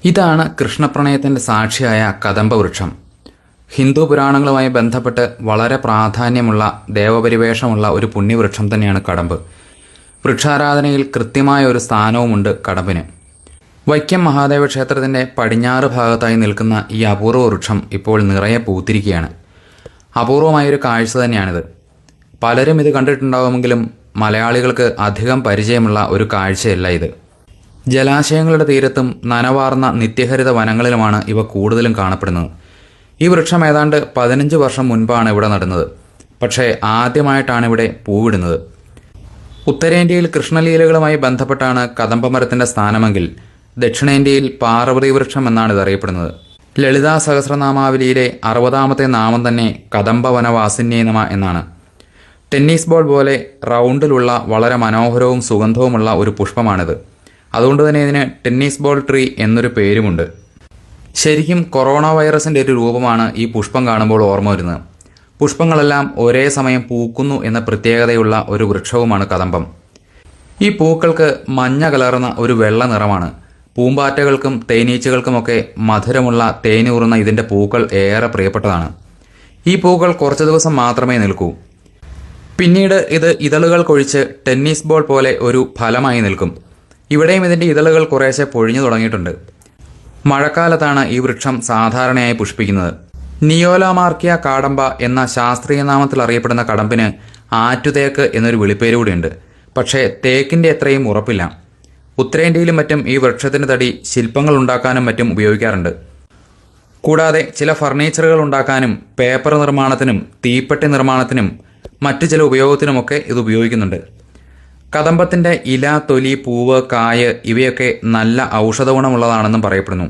ഇതാണ് കൃഷ്ണപ്രണയത്തിന്റെ സാക്ഷിയായ കദംബവൃക്ഷം. ഹിന്ദു പുരാണങ്ങളുമായി ബന്ധപ്പെട്ട് വളരെ പ്രാധാന്യമുള്ള ദേവപരിവേഷമുള്ള ഒരു പുണ്യവൃക്ഷം തന്നെയാണ് കടമ്പ്. വൃക്ഷാരാധനയിൽ കൃത്യമായ ഒരു സ്ഥാനവുമുണ്ട് കടമ്പിന്. വൈക്കം മഹാദേവ ക്ഷേത്രത്തിന്റെ പടിഞ്ഞാറ് ഭാഗത്തായി നിൽക്കുന്ന ഈ അപൂർവ വൃക്ഷം ഇപ്പോൾ നിറയെ പൂത്തിരിക്കുകയാണ്. അപൂർവമായൊരു കാഴ്ച തന്നെയാണിത്. പലരും ഇത് കണ്ടിട്ടുണ്ടാവുമെങ്കിലും മലയാളികൾക്ക് അധികം പരിചയമുള്ള ഒരു കാഴ്ചയല്ല ഇത്. ജലാശയങ്ങളുടെ തീരത്തും നനവാർന്ന നിത്യഹരിത വനങ്ങളിലുമാണ് ഇവ കൂടുതലും കാണപ്പെടുന്നത്. ഈ വൃക്ഷം ഏതാണ്ട് 15 വർഷം മുൻപാണ് ഇവിടെ നടുന്നത്. പക്ഷേ ആദ്യമായിട്ടാണ് ഇവിടെ പൂവിടുന്നത്. ഉത്തരേന്ത്യയിൽ കൃഷ്ണലീലകളുമായി ബന്ധപ്പെട്ടാണ് കദംബമരത്തിന്റെ സ്ഥാനമെങ്കിൽ ദക്ഷിണേന്ത്യയിൽ പാർവതി വൃക്ഷം എന്നാണ് ഇതറിയപ്പെടുന്നത്. ലളിതാ സഹസ്രനാമാവലിയിലെ 60ാമത്തെ നാമം തന്നെ കദംബവനവാസിന്യേ നമഃ എന്നാണ്. ടെന്നീസ് ബോൾ പോലെ റൗണ്ടിലുള്ള വളരെ മനോഹരവും സുഗന്ധവുമുള്ള ഒരു പുഷ്പമാണിത്. അതുകൊണ്ട് തന്നെ ഇതിന് ടെന്നീസ് ബോൾ ട്രീ എന്നൊരു പേരുമുണ്ട്. ശരിക്കും കൊറോണ വൈറസിന്റെ ഒരു രൂപമാണ് ഈ പുഷ്പം കാണുമ്പോൾ ഓർമ്മ വരുന്നത്. പുഷ്പങ്ങളെല്ലാം ഒരേ സമയം പൂക്കുന്നു എന്ന പ്രത്യേകതയുള്ള ഒരു വൃക്ഷവുമാണ് കദംബം. ഈ പൂക്കൾക്ക് മഞ്ഞ കലർന്ന ഒരു വെള്ള നിറമാണ്. പൂമ്പാറ്റകൾക്കും തേനീച്ചകൾക്കുമൊക്കെ മധുരമുള്ള തേനൂറുന്ന ഇതിന്റെ പൂക്കൾ ഏറെ പ്രിയപ്പെട്ടതാണ്. ഈ പൂക്കൾ കുറച്ചു ദിവസം മാത്രമേ നിൽക്കൂ. പിന്നീട് ഇത് ഇതളുകൾ കൊഴിച്ച് ടെന്നീസ് ബോൾ പോലെ ഒരു ഫലമായി നിൽക്കും. ഇവിടെയും ഇതിന്റെ ഇതളുകൾ കുറേശ്ശെ പൊഴിഞ്ഞു തുടങ്ങിയിട്ടുണ്ട്. മഴക്കാലത്താണ് ഈ വൃക്ഷം സാധാരണയായി പുഷ്പിക്കുന്നത്. നിയോലാമാർക്കിയ കാടമ്പ എന്ന ശാസ്ത്രീയ നാമത്തിൽ അറിയപ്പെടുന്ന കടമ്പിന് ആറ്റുതേക്ക് എന്നൊരു വിളിപ്പേര് കൂടിയുണ്ട്. പക്ഷേ തേക്കിന്റെ അത്രയും ഉറപ്പില്ല. ഉത്തരേന്ത്യയിലും മറ്റും ഈ വൃക്ഷത്തിന്റെ തടി ശില്പങ്ങൾ ഉണ്ടാക്കാനും മറ്റും ഉപയോഗിക്കാറുണ്ട്. കൂടാതെ ചില ഫർണിച്ചറുകൾ ഉണ്ടാക്കാനും പേപ്പർ നിർമ്മാണത്തിനും തീപ്പെട്ടി നിർമ്മാണത്തിനും മറ്റു ചില ഉപയോഗത്തിനുമൊക്കെ ഇത് ഉപയോഗിക്കുന്നുണ്ട്. കദംബത്തിന്റെ ഇല, തൊലി, പൂവ്, കായ് ഇവയൊക്കെ നല്ല ഔഷധ ഗുണമുള്ളതാണെന്നും പറയപ്പെടുന്നു.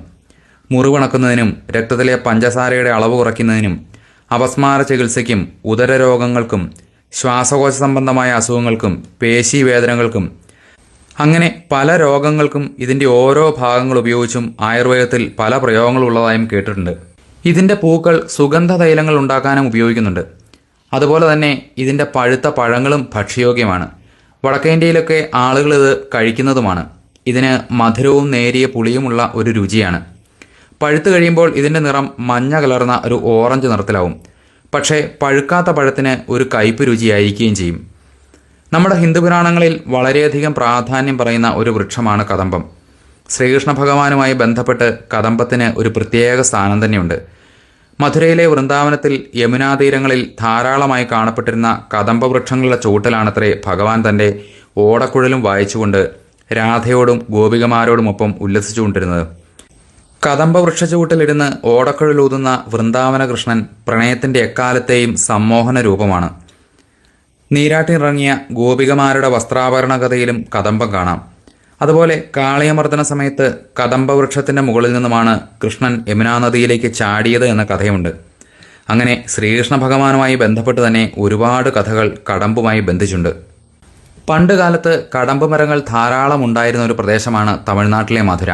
മുറിവണക്കുന്നതിനും രക്തത്തിലെ പഞ്ചസാരയുടെ അളവ് കുറയ്ക്കുന്നതിനും അപസ്മാര ചികിത്സയ്ക്കും ഉദരരോഗങ്ങൾക്കും ശ്വാസകോശ സംബന്ധമായ അസുഖങ്ങൾക്കും പേശീവേദനകൾക്കും അങ്ങനെ പല രോഗങ്ങൾക്കും ഇതിന്റെ ഓരോ ഭാഗങ്ങൾ ഉപയോഗിച്ചും ആയുർവേദത്തിൽ പല പ്രയോഗങ്ങളുള്ളതായും കേട്ടിട്ടുണ്ട്. ഇതിന്റെ പൂക്കൾ സുഗന്ധ തൈലങ്ങൾ ഉണ്ടാക്കാനും ഉപയോഗിക്കുന്നുണ്ട്. അതുപോലെ തന്നെ ഇതിന്റെ പഴുത്ത പഴങ്ങളും ഭക്ഷ്യയോഗ്യമാണ്. വടക്കേന്ത്യയിലൊക്കെ ആളുകൾ ഇത് കഴിക്കുന്നതുമാണ്. ഇതിന് മധുരവും നേരിയ പുളിയുമുള്ള ഒരു രുചിയാണ്. പഴുത്തു കഴിയുമ്പോൾ ഇതിന്റെ നിറം മഞ്ഞ കലർന്ന ഒരു ഓറഞ്ച് നിറത്തിലാവും. പക്ഷേ പഴുക്കാത്ത പഴത്തിന് ഒരു കയ്പ് രുചിയായിരിക്കുകയും ചെയ്യും. നമ്മുടെ ഹിന്ദു പുരാണങ്ങളിൽ വളരെയധികം പ്രാധാന്യം പറയുന്ന ഒരു വൃക്ഷമാണ് കദംബം. ശ്രീകൃഷ്ണ ഭഗവാനുമായി ബന്ധപ്പെട്ട് കദംബത്തിന് ഒരു പ്രത്യേക സ്ഥാനം തന്നെയുണ്ട്. മധുരയിലെ വൃന്ദാവനത്തിൽ യമുനാതീരങ്ങളിൽ ധാരാളമായി കാണപ്പെട്ടിരുന്ന കദംബ വൃക്ഷങ്ങളുടെ ചുവട്ടിലാണത്രേ ഭഗവാൻ തന്റെ ഓടക്കുഴലും വായിച്ചുകൊണ്ട് രാധയോടും ഗോപികമാരോടുമൊപ്പം ഉല്ലസിച്ചുകൊണ്ടിരുന്നത്. കദംബ വൃക്ഷച്ചുവട്ടിലിരുന്ന് ഓടക്കുഴലൂതുന്ന വൃന്ദാവന കൃഷ്ണൻ പ്രണയത്തിന്റെ എക്കാലത്തെയും സമ്മോഹന രൂപമാണ്. നീരാട്ടിനിറങ്ങിയ ഗോപികമാരുടെ വസ്ത്രാഭരണ കഥയിലും കദംബം കാണാം. അതുപോലെ കാളിയമർദ്ദന സമയത്ത് കദംബവൃക്ഷത്തിന്റെ മുകളിൽ നിന്നുമാണ് കൃഷ്ണൻ യമുനാ നദിയിലേക്ക് ചാടിയത് എന്ന കഥയുണ്ട്. അങ്ങനെ ശ്രീകൃഷ്ണ ഭഗവാനുമായി ബന്ധപ്പെട്ട് തന്നെ ഒരുപാട് കഥകൾ കടമ്പുമായി ബന്ധിച്ചുണ്ട്. പണ്ട് കാലത്ത് കടമ്പ് മരങ്ങൾ ധാരാളം ഉണ്ടായിരുന്ന ഒരു പ്രദേശമാണ് തമിഴ്നാട്ടിലെ മധുര.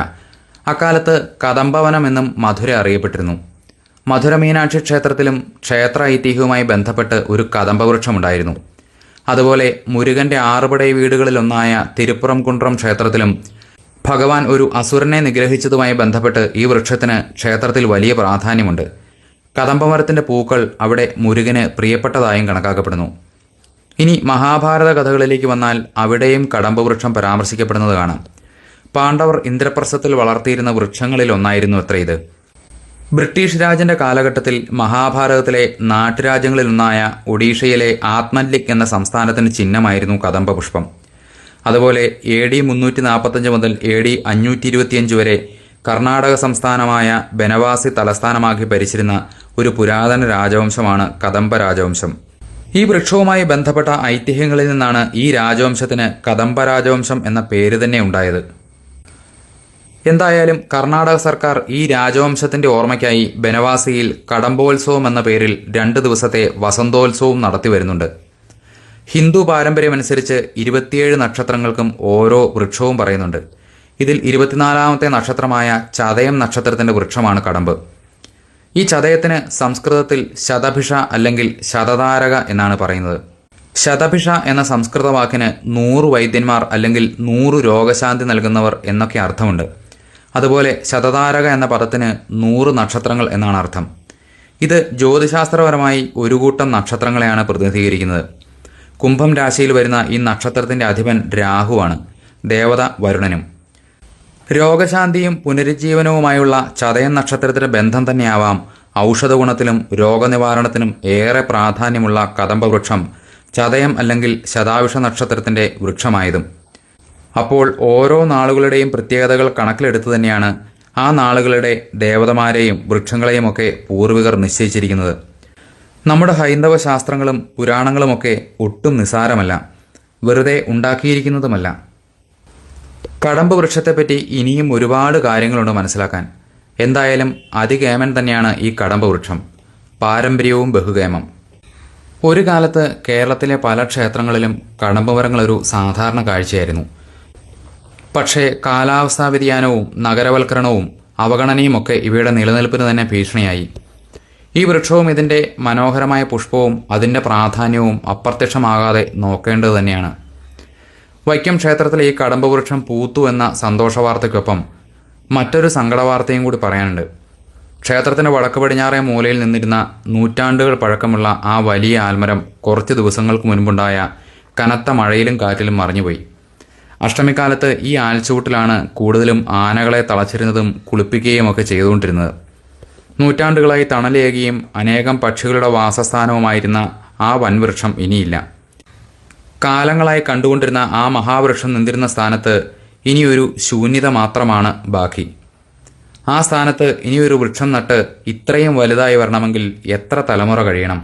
അക്കാലത്ത് കദംബവനം എന്നും മധുര അറിയപ്പെട്ടിരുന്നു. മധുര മീനാക്ഷി ക്ഷേത്രത്തിലും ക്ഷേത്ര ഐതിഹ്യവുമായി ബന്ധപ്പെട്ട് ഒരു കദംബവൃക്ഷമുണ്ടായിരുന്നു. അതുപോലെ മുരുകന്റെ 6 പടൈ വീടുകളിലൊന്നായ തിരുപ്പുറം കുണ്ട്രം ക്ഷേത്രത്തിലും ഭഗവാൻ ഒരു അസുരനെ നിഗ്രഹിച്ചതുമായി ബന്ധപ്പെട്ട് ഈ വൃക്ഷത്തിന് ക്ഷേത്രത്തിൽ വലിയ പ്രാധാന്യമുണ്ട്. കദംബമരത്തിന്റെ പൂക്കൾ അവിടെ മുരുകന് പ്രിയപ്പെട്ടതായും കണക്കാക്കപ്പെടുന്നു. ഇനി മഹാഭാരത കഥകളിലേക്ക് വന്നാൽ അവിടെയും കദംബ വൃക്ഷം പരാമർശിക്കപ്പെടുന്നത് കാണാം. പാണ്ഡവർ ഇന്ദ്രപ്രസ്ഥത്തിൽ വളർത്തിയിരുന്ന വൃക്ഷങ്ങളിൽ ഒന്നായിരുന്നു അത്ര ഇത്. ബ്രിട്ടീഷ് രാജന്റെ കാലഘട്ടത്തിൽ മഹാഭാരതത്തിലെ നാട്ടുരാജ്യങ്ങളിലൊന്നായ ഒഡീഷയിലെ ആത്മല്ലിക് എന്ന സംസ്ഥാനത്തിന് ചിഹ്നമായിരുന്നു കദംബ പുഷ്പം. അതുപോലെ AD 345 മുതൽ AD 525 വരെ കർണാടക സംസ്ഥാനമായ ബനവാസി തലസ്ഥാനമാക്കി ഭരിച്ചിരുന്ന ഒരു പുരാതന രാജവംശമാണ് കദംബ രാജവംശം. ഈ വൃക്ഷവുമായി ബന്ധപ്പെട്ട ഐതിഹ്യങ്ങളിൽ നിന്നാണ് ഈ രാജവംശത്തിന് കദംബ രാജവംശം എന്ന പേര് തന്നെ ഉണ്ടായത്. എന്തായാലും കർണാടക സർക്കാർ ഈ രാജവംശത്തിന്റെ ഓർമ്മയ്ക്കായി ബനവാസിയിൽ കടമ്പോത്സവം എന്ന പേരിൽ 2 ദിവസത്തെ വസന്തോത്സവം നടത്തി വരുന്നുണ്ട്. ഹിന്ദു പാരമ്പര്യമനുസരിച്ച് 27 നക്ഷത്രങ്ങൾക്കും ഓരോ വൃക്ഷവും പറയുന്നുണ്ട്. ഇതിൽ 24ാമത്തെ നക്ഷത്രമായ ചതയം നക്ഷത്രത്തിന്റെ വൃക്ഷമാണ് കടമ്പ്. ഈ ചതയത്തിന് സംസ്കൃതത്തിൽ ശതഭിഷ അല്ലെങ്കിൽ ശതധാരക എന്നാണ് പറയുന്നത്. ശതഭിഷ എന്ന സംസ്കൃത വാക്കിന് 100 വൈദ്യന്മാർ അല്ലെങ്കിൽ 100 രോഗശാന്തി നൽകുന്നവർ എന്നൊക്കെ അർത്ഥമുണ്ട്. അതുപോലെ ശതതാരക എന്ന പദത്തിന് 100 നക്ഷത്രങ്ങൾ എന്നാണ് അർത്ഥം. ഇത് ജ്യോതിശാസ്ത്രപരമായി ഒരു കൂട്ടം നക്ഷത്രങ്ങളെയാണ് പ്രതിനിധീകരിക്കുന്നത്. കുംഭം രാശിയിൽ വരുന്ന ഈ നക്ഷത്രത്തിന്റെ അധിപൻ രാഹുവാണ്, ദേവത വരുണനും. രോഗശാന്തിയും പുനരുജ്ജീവനവുമായുള്ള ചതയം നക്ഷത്രത്തിന്റെ ബന്ധം തന്നെയാവാം ഔഷധ ഗുണത്തിലും രോഗനിവാരണത്തിനും ഏറെ പ്രാധാന്യമുള്ള കദംബവൃക്ഷം ചതയം അല്ലെങ്കിൽ ശതാവിഷ നക്ഷത്രത്തിന്റെ വൃക്ഷമായതും. അപ്പോൾ ഓരോ നാളുകളുടെയും പ്രത്യേകതകൾ കണക്കിലെടുത്ത് തന്നെയാണ് ആ നാളുകളുടെ ദേവതമാരെയും വൃക്ഷങ്ങളെയുമൊക്കെ പൂർവികർ നിശ്ചയിച്ചിരിക്കുന്നത്. നമ്മുടെ ഹൈന്ദവ ശാസ്ത്രങ്ങളും പുരാണങ്ങളുമൊക്കെ ഒട്ടും നിസാരമല്ല, വെറുതെ ഉണ്ടാക്കിയിരിക്കുന്നതുമല്ല. കടമ്പ് വൃക്ഷത്തെപ്പറ്റി ഇനിയും ഒരുപാട് കാര്യങ്ങളുണ്ട് മനസ്സിലാക്കാൻ. എന്തായാലും അതികേമൻ തന്നെയാണ് ഈ കടമ്പ് വൃക്ഷം, പാരമ്പര്യവും ബഹുകേമം. ഒരു കാലത്ത് കേരളത്തിലെ പല ക്ഷേത്രങ്ങളിലും കടമ്പ് മരങ്ങളൊരു സാധാരണ കാഴ്ചയായിരുന്നു. പക്ഷേ കാലാവസ്ഥാ വ്യതിയാനവും നഗരവൽക്കരണവും അവഗണനയുമൊക്കെ ഇവയുടെ നിലനിൽപ്പിന് തന്നെ ഭീഷണിയായി. ഈ വൃക്ഷവും ഇതിൻ്റെ മനോഹരമായ പുഷ്പവും അതിൻ്റെ പ്രാധാന്യവും അപ്രത്യക്ഷമാകാതെ നോക്കേണ്ടത് തന്നെയാണ്. വൈക്കം ക്ഷേത്രത്തിലെ ഈ കടമ്പ് വൃക്ഷം പൂത്തു എന്ന സന്തോഷവാർത്തയ്ക്കൊപ്പം മറ്റൊരു സങ്കടവാർത്തയും കൂടി പറയാനുണ്ട്. ക്ഷേത്രത്തിൻ്റെ വടക്ക് പടിഞ്ഞാറേ മൂലയിൽ നിന്നിരുന്ന നൂറ്റാണ്ടുകൾ പഴക്കമുള്ള ആ വലിയ ആൽമരം കുറച്ച് ദിവസങ്ങൾക്ക് മുൻപുണ്ടായ കനത്ത മഴയിലും കാറ്റിലും മറിഞ്ഞുപോയി. അഷ്ടമിക്കാലത്ത് ഈ ആൽച്ചൂട്ടിലാണ് കൂടുതലും ആനകളെ തളച്ചിരുന്നതും കുളിപ്പിക്കുകയും ഒക്കെ ചെയ്തുകൊണ്ടിരുന്നത്. നൂറ്റാണ്ടുകളായി തണലേകിയും അനേകം പക്ഷികളുടെ വാസസ്ഥാനവുമായിരുന്ന ആ വൻവൃക്ഷം ഇനിയില്ല. കാലങ്ങളായി കണ്ടുകൊണ്ടിരുന്ന ആ മഹാവൃക്ഷം നിന്നിരുന്ന സ്ഥാനത്ത് ഇനിയൊരു ശൂന്യത മാത്രമാണ് ബാക്കി. ആ സ്ഥാനത്ത് ഇനിയൊരു വൃക്ഷം നട്ട് ഇത്രയും വലുതായി വരണമെങ്കിൽ എത്ര തലമുറ കഴിയണം?